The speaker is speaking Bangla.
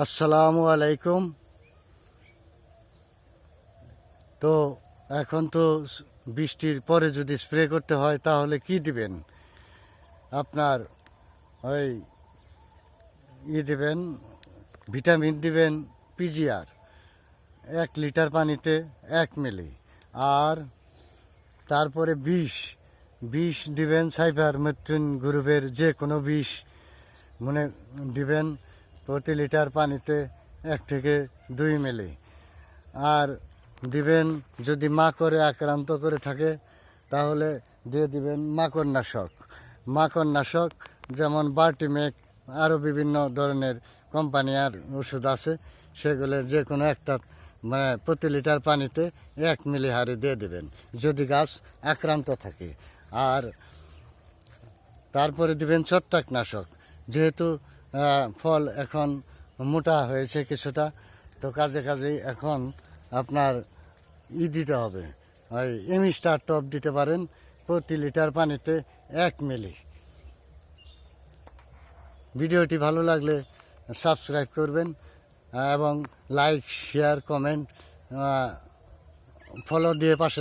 আসসালামু আলাইকুম। তো এখন তো বৃষ্টির পরে যদি স্প্রে করতে হয় তাহলে কি দিবেন? আপনার ওই দিবেন, ভিটামিন দিবেন পিজিআর 1 লিটার পানিতে 1 মিলি। আর তারপরে বিষ দিবেন সাইপারমেথ্রিন গ্রুপের যে কোনো বিষ মনে দিবেন প্রতি লিটার পানিতে 1 থেকে 2 মিলি। আর দিবেন যদি মাকড়ে আক্রান্ত করে থাকে তাহলে দিয়ে দিবেন মাকড়নাশক যেমন বার্টিমেক, আরও বিভিন্ন ধরনের কোম্পানির ওষুধ আছে, সেগুলোর যে কোনো একটা মানে প্রতি লিটার পানিতে 1 মিলি হারে দিয়ে দেবেন যদি গাছ আক্রান্ত থাকে। আর তারপরে দিবেন ছত্রাকনাশক, যেহেতু ফল এখন মোটা হয়েছে কিছুটা, তো কাজেই এখন আপনার দিতে হবে, ওই এমিস্টার টপ দিতে পারেন প্রতি লিটার পানিতে 1 মিলি। ভিডিওটি ভালো লাগলে সাবস্ক্রাইব করবেন এবং লাইক, শেয়ার, কমেন্ট, ফলো দিয়ে পাশে